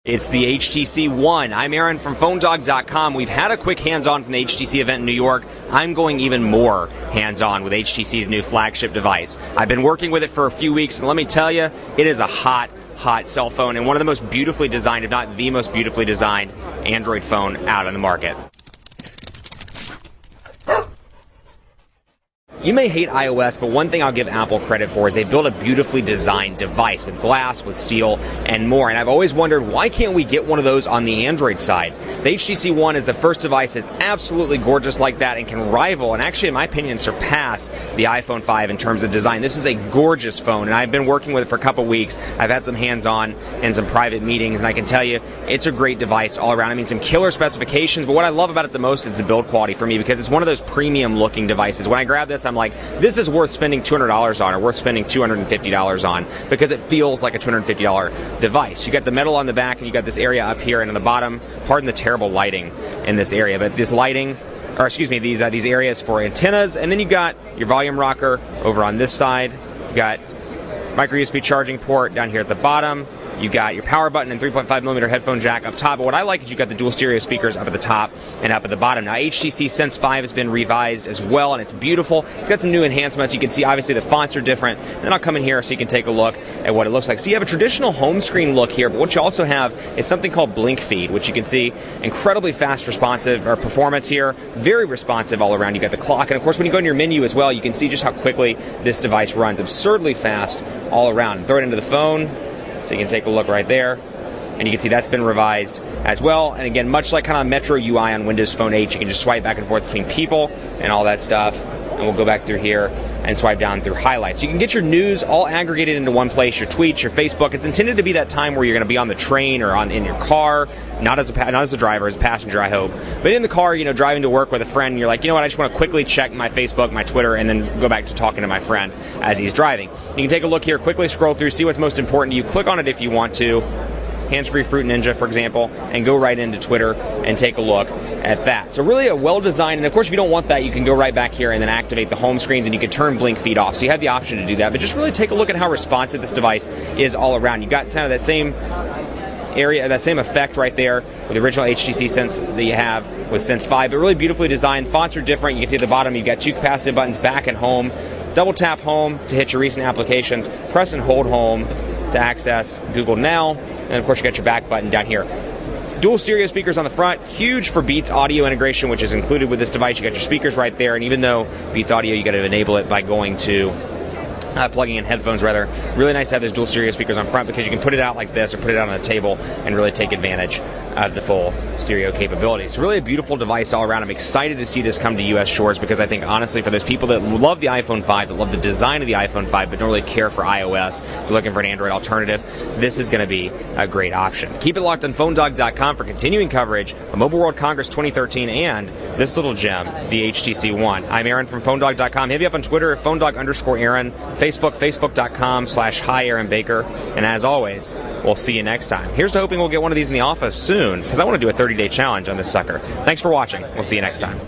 It's the HTC One. I'm Aaron from PhoneDog.com. We've had a quick hands-on from the HTC event in New York. I'm going even more hands-on with HTC's new flagship device. I've been working with it for a few weeks, and let me tell you, it is a hot cell phone and one of the most beautifully designed, if not the most beautifully designed, Android phone out on the market. You may hate iOS, but one thing I'll give Apple credit for is they built a beautifully designed device with glass, with steel, and more. And I've always wondered, why can't we get one of those on the Android side? The HTC One is the first device that's absolutely gorgeous like that and can rival, and actually, in my opinion, surpass the iPhone 5 in terms of design. This is a gorgeous phone, and I've been working with it for a couple weeks. I've had some hands-on and some private meetings, and I can tell you, it's a great device all around. I mean, some killer specifications, but what I love about it the most is the build quality for me, because it's one of those premium-looking devices. When I grab this, I'm like, this is worth spending $200 on, or worth spending $250 on, because it feels like a $250 device. You got the metal on the back, and you got this area up here, and on the bottom, pardon the terrible lighting in this area, but this lighting, or excuse me, these areas for antennas, and then you got your volume rocker over on this side. You got micro USB charging port down here at the bottom. You got your power button and 3.5mm headphone jack up top. But what I like is you got the dual stereo speakers up at the top and up at the bottom. Now, HTC Sense 5 has been revised as well, and it's beautiful. It's got some new enhancements. You can see, obviously, the fonts are different. Then I'll come in here so you can take a look at what it looks like. So you have a traditional home screen look here, but what you also have is something called Blink Feed, which you can see incredibly fast responsive or performance here. Very responsive all around. You got the clock, and of course, when you go in your menu as well, you can see just how quickly this device runs. Absurdly fast all around. Throw it into the phone. So you can take a look right there, and you can see that's been revised as well. And again, much like kind of Metro UI on Windows Phone 8, you can just swipe back and forth between people and all that stuff. And we'll go back through here and swipe down through highlights. You can get your news all aggregated into one place, your tweets, your Facebook. It's intended to be that time where you're going to be on the train or in your car, not as a driver, as a passenger, I hope. But in the car, you know, driving to work with a friend, you're like, you know what, I just want to quickly check my Facebook, my Twitter, and then go back to talking to my friend as he's driving. You can take a look here, quickly scroll through, see what's most important to you, click on it if you want to. Hands-free Fruit Ninja, for example, and go right into Twitter and take a look at that. So really a well-designed, and of course if you don't want that, you can go right back here and then activate the home screens, and you can turn Blink Feed off. So you have the option to do that, but just really take a look at how responsive this device is all around. You've got kind of that same area, that same effect right there with the original HTC Sense that you have with Sense 5, but really beautifully designed. Fonts are different. You can see at the bottom you've got two capacitive buttons, back and home. Double tap home to hit your recent applications. Press and hold home to access Google Now. And of course you got your back button down here. Dual stereo speakers on the front, huge for Beats audio integration, which is included with this device. You got your speakers right there, and even though Beats audio, you got to enable it by going to plugging in headphones, rather. Really nice to have those dual stereo speakers on front, because you can put it out like this or put it out on the table and really take advantage of the full stereo capabilities. Really a beautiful device all around. I'm excited to see this come to U.S. shores, because I think, honestly, for those people that love the iPhone 5, that love the design of the iPhone 5, but don't really care for iOS, they're looking for an Android alternative, this is going to be a great option. Keep it locked on PhoneDog.com for continuing coverage of Mobile World Congress 2013 and this little gem, the HTC One. I'm Aaron from PhoneDog.com. Hit me up on Twitter, PhoneDog_Aaron, Facebook, Facebook.com/Hi Aaron Baker, and as always, we'll see you next time. Here's to hoping we'll get one of these in the office soon, because I want to do a 30-day challenge on this sucker. Thanks for watching. We'll see you next time.